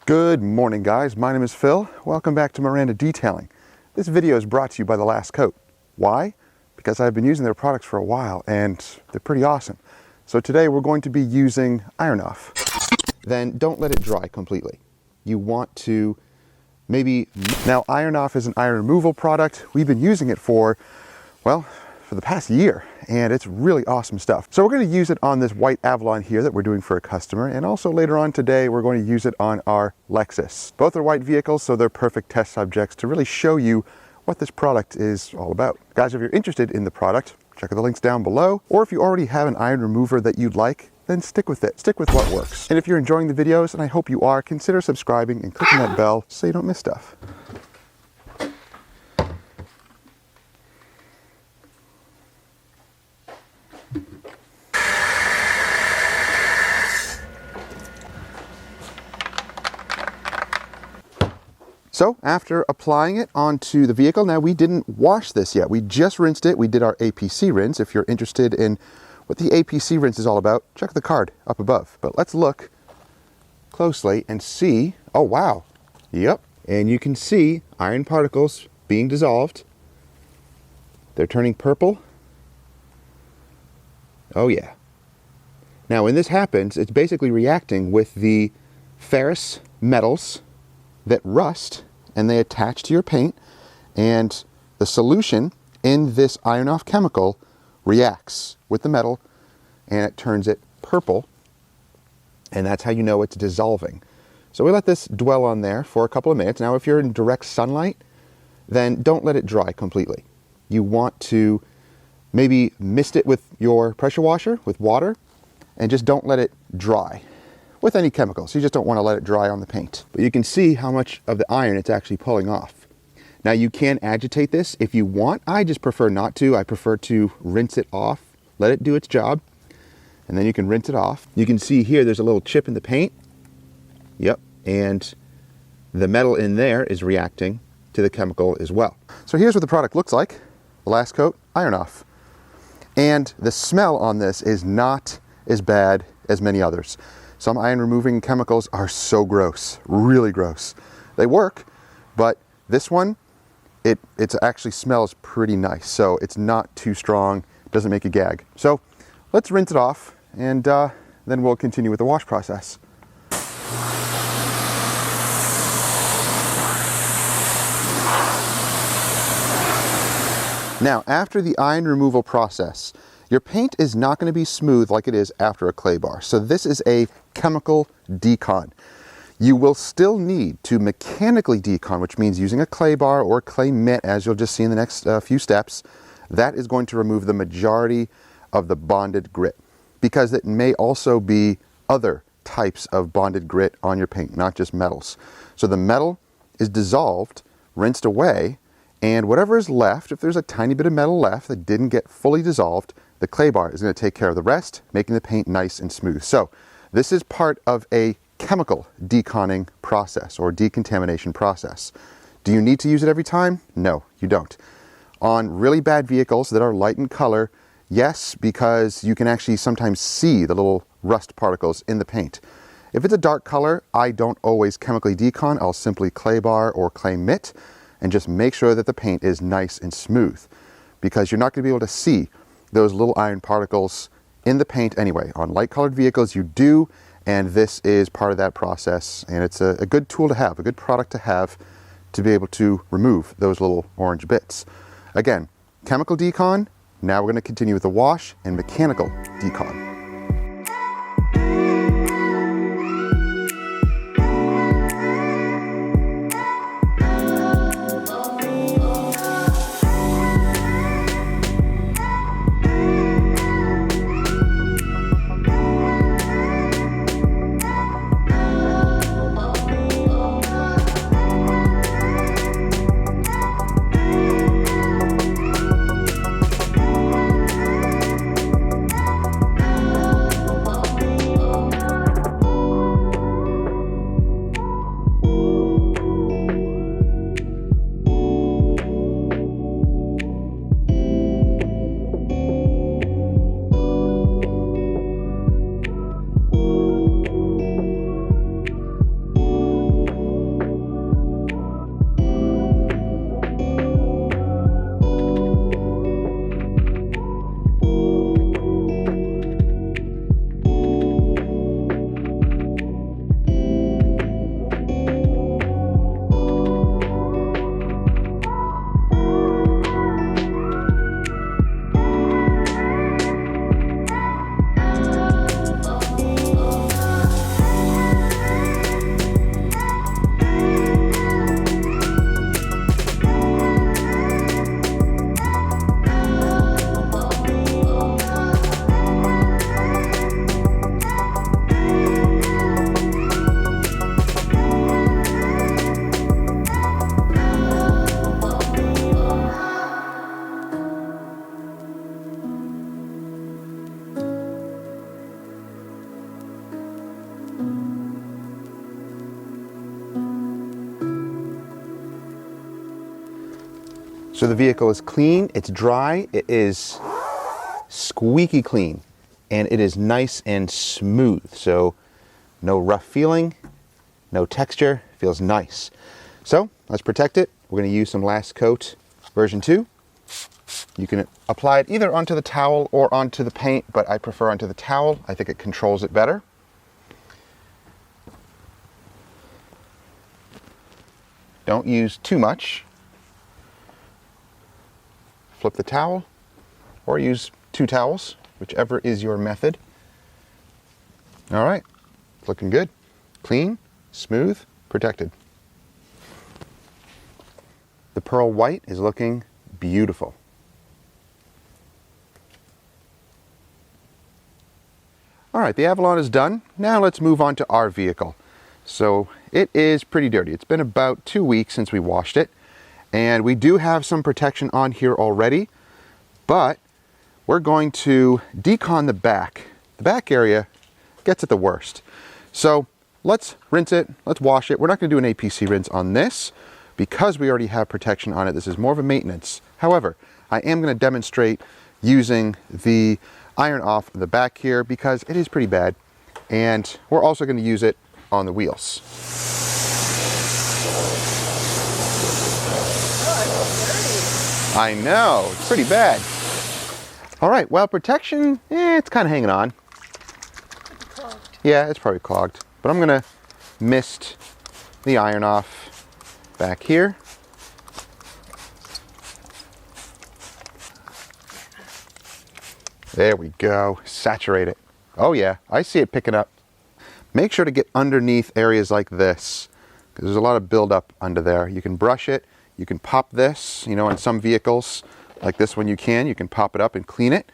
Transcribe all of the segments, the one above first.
Good morning, guys. My name is Phil. Welcome back to Miranda Detailing. This video is brought to you by The Last Coat. Why? Because I've been using their products for a while and they're pretty awesome. So today we're going to be using Iron Off. Then don't let it dry completely. You want to now Iron Off is an iron removal product. We've been using it for the past year, and it's really awesome stuff. So we're going to use it on this white Avalon here that we're doing for a customer, and also later on today we're going to use it on our Lexus. Both are white vehicles, so they're perfect test subjects to really show you what this product is all about. Guys, if you're interested in the product, check out the links down below, or if you already have an iron remover that you'd like, then stick with it. Stick with what works. And if you're enjoying the videos, and I hope you are, consider subscribing and clicking that bell so you don't miss stuff. So after applying it onto the vehicle, now we didn't wash this yet. We just rinsed it. We did our APC rinse. If you're interested in what the APC rinse is all about, check the card up above. But let's look closely and see, oh wow, yep. And you can see iron particles being dissolved. They're turning purple. Oh yeah. Now when this happens, it's basically reacting with the ferrous metals that rust and they attach to your paint, and the solution in this Iron Off chemical reacts with the metal and it turns it purple, and that's how you know it's dissolving. So we let this dwell on there for a couple of minutes. Now if you're in direct sunlight, then don't let it dry completely. You want to maybe mist it with your pressure washer with water, and just don't let it dry with any chemicals. You just don't want to let it dry on the paint. But you can see how much of the iron it's actually pulling off. Now you can agitate this if you want. I just prefer not to. I prefer to rinse it off, let it do its job, and then you can rinse it off. You can see here there's a little chip in the paint. Yep, and the metal in there is reacting to the chemical as well. So here's what the product looks like. The Last Coat Iron Off. And the smell on this is not as bad as many others. Some iron removing chemicals are so gross, really gross. They work, but this one, it actually smells pretty nice. So it's not too strong, doesn't make you gag. So let's rinse it off, and then we'll continue with the wash process. Now, after the iron removal process, your paint is not going to be smooth like it is after a clay bar. So this is a chemical decon. You will still need to mechanically decon, which means using a clay bar or clay mitt, as you'll just see in the next few steps. That is going to remove the majority of the bonded grit, because it may also be other types of bonded grit on your paint, not just metals. So the metal is dissolved, rinsed away, and whatever is left, if there's a tiny bit of metal left that didn't get fully dissolved, the clay bar is going to take care of the rest, making the paint nice and smooth. So this is part of a chemical deconning process or decontamination process. Do you need to use it every time? No, you don't. On really bad vehicles that are light in color, yes, because you can actually sometimes see the little rust particles in the paint. If it's a dark color, I don't always chemically decon. I'll simply clay bar or clay mitt and just make sure that the paint is nice and smooth, because you're not going to be able to see those little iron particles in the paint anyway. On light colored vehicles you do, and this is part of that process, and it's a good tool to have, a good product to have, to be able to remove those little orange bits. Again, chemical decon. Now we're going to continue with the wash and mechanical decon. So the vehicle is clean, it's dry, it is squeaky clean, and it is nice and smooth. So no rough feeling, no texture, feels nice. So let's protect it. We're going to use some Last Coat version 2. You can apply it either onto the towel or onto the paint, but I prefer onto the towel. I think it controls it better. Don't use too much. Flip the towel, or use 2 towels, whichever is your method. All right, looking good. Clean, smooth, protected. The pearl white is looking beautiful. All right, the Avalon is done. Now let's move on to our vehicle. So it is pretty dirty. It's been about 2 weeks since we washed it, and we do have some protection on here already, but we're going to decon the back. The back area gets it the worst. So let's rinse it, let's wash it. We're not going to do an APC rinse on this because we already have protection on it. This is more of a maintenance. However, I am going to demonstrate using the iron off the back here because it is pretty bad, and we're also going to use it on the wheels. Oh, I know, it's pretty bad. All right, well, protection, it's kind of hanging on. Yeah, it's probably clogged, but I'm gonna mist the iron off back here. There we go, saturate it. Oh yeah, I see it picking up. Make sure to get underneath areas like this, because there's a lot of buildup under there. You can brush it, you can pop this, you know, in some vehicles, like this one you can pop it up and clean it.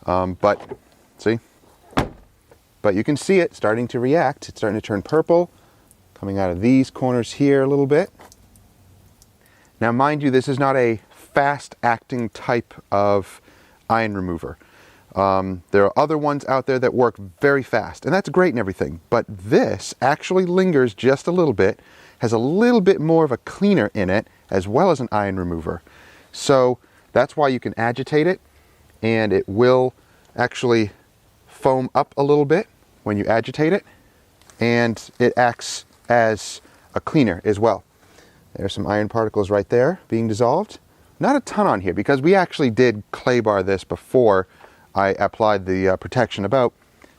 But see, but you can see it starting to react. It's starting to turn purple, coming out of these corners here a little bit. Now, mind you, this is not a fast acting type of iron remover. There are other ones out there that work very fast, and that's great and everything, but this actually lingers just a little bit, has a little bit more of a cleaner in it, as well as an iron remover. So that's why you can agitate it, and it will actually foam up a little bit when you agitate it, and it acts as a cleaner as well. There's some iron particles right there being dissolved. Not a ton on here, because we actually did clay bar this before I applied the protection about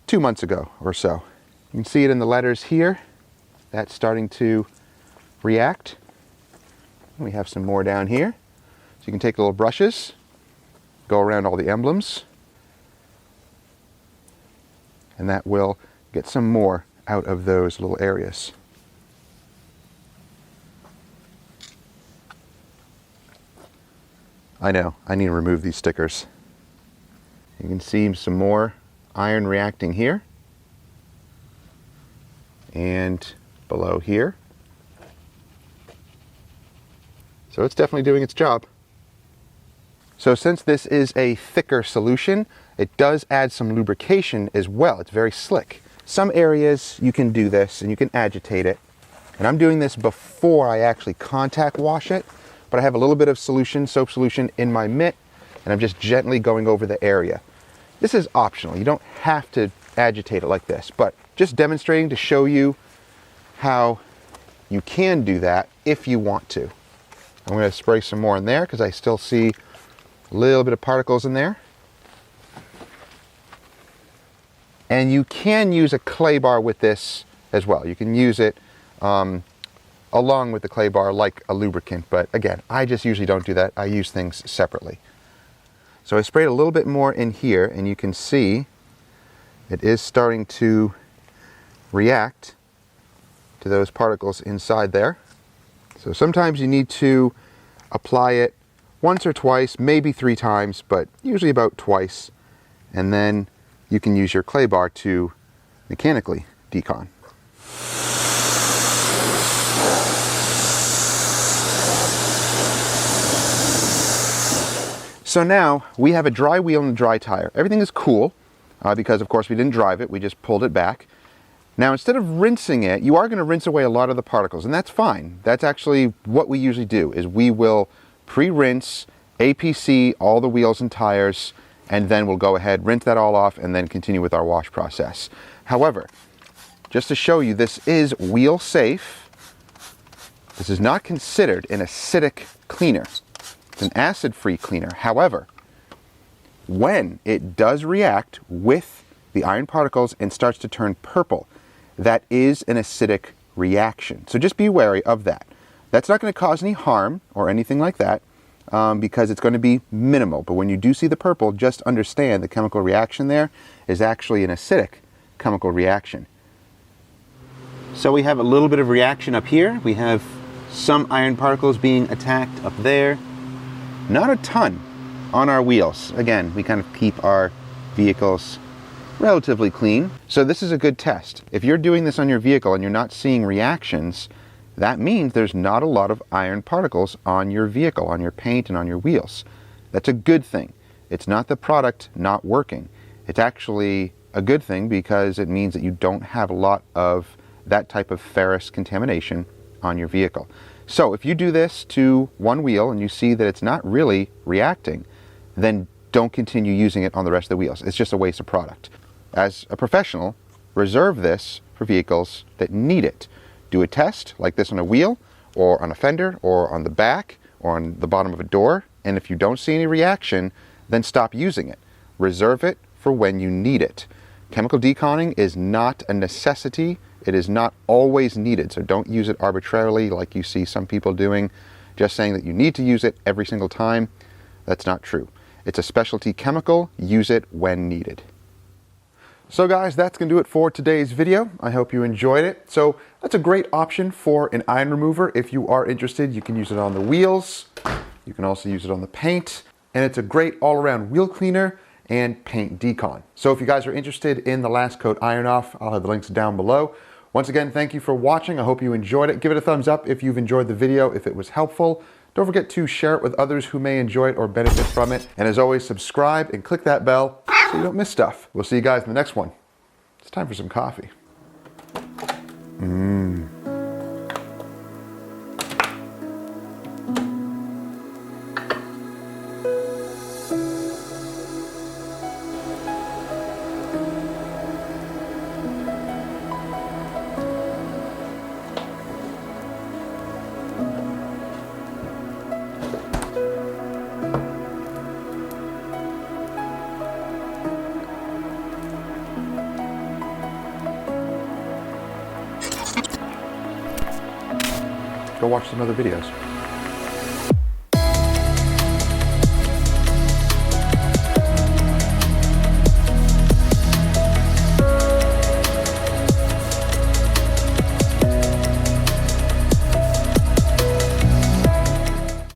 2 months ago or so. You can see it in the letters here. That's starting to react. We have some more down here. So you can take little brushes, go around all the emblems, and that will get some more out of those little areas. I know, I need to remove these stickers. You can see some more iron reacting here and below here. So it's definitely doing its job. So since this is a thicker solution, it does add some lubrication as well. It's very slick. Some areas you can do this and you can agitate it. And I'm doing this before I actually contact wash it, but I have a little bit of solution, soap solution in my mitt, and I'm just gently going over the area. This is optional. You don't have to agitate it like this, but just demonstrating to show you how you can do that if you want to. I'm going to spray some more in there because I still see a little bit of particles in there. And you can use a clay bar with this as well. You can use it along with the clay bar like a lubricant, but again, I just usually don't do that. I use things separately. So I sprayed a little bit more in here, and you can see it is starting to react to those particles inside there. So sometimes you need to apply it once or twice, maybe 3 times, but usually about twice. And then you can use your clay bar to mechanically decon. So now we have a dry wheel and a dry tire. Everything is cool because of course we didn't drive it, we just pulled it back. Now instead of rinsing it, you are going to rinse away a lot of the particles, and that's fine. That's actually what we usually do, is we will pre-rinse APC all the wheels and tires, and then we'll go ahead, rinse that all off, and then continue with our wash process. However, just to show you, this is wheel safe. This is not considered an acidic cleaner. It's an acid-free cleaner. However, when it does react with the iron particles and starts to turn purple, that is an acidic reaction. So just be wary of that. That's not going to cause any harm or anything like that because it's going to be minimal. But when you do see the purple, just understand the chemical reaction there is actually an acidic chemical reaction. So we have a little bit of reaction up here. We have some iron particles being attacked up there. Not a ton on our wheels. Again, we kind of keep our vehicles relatively clean. So this is a good test. If you're doing this on your vehicle and you're not seeing reactions, that means there's not a lot of iron particles on your vehicle, on your paint and on your wheels. That's a good thing. It's not the product not working. It's actually a good thing because it means that you don't have a lot of that type of ferrous contamination on your vehicle. So if you do this to one wheel and you see that it's not really reacting, then don't continue using it on the rest of the wheels. It's just a waste of product. As a professional, reserve this for vehicles that need it. Do a test like this on a wheel or on a fender or on the back or on the bottom of a door, and if you don't see any reaction, then stop using it. Reserve it for when you need it. Chemical deconning is not a necessity. It is not always needed, so don't use it arbitrarily like you see some people doing, just saying that you need to use it every single time. That's not true. It's a specialty chemical. Use it when needed. So guys, that's going to do it for today's video. I hope you enjoyed it. So that's a great option for an iron remover. If you are interested, you can use it on the wheels. You can also use it on the paint. And it's a great all-around wheel cleaner and paint decon. So if you guys are interested in the last coat iron off, I'll have the links down below. Once again, thank you for watching. I hope you enjoyed it. Give it a thumbs up if you've enjoyed the video, if it was helpful. Don't forget to share it with others who may enjoy it or benefit from it. And as always, subscribe and click that bell so you don't miss stuff. We'll see you guys in the next one. It's time for some coffee. Go watch some other videos.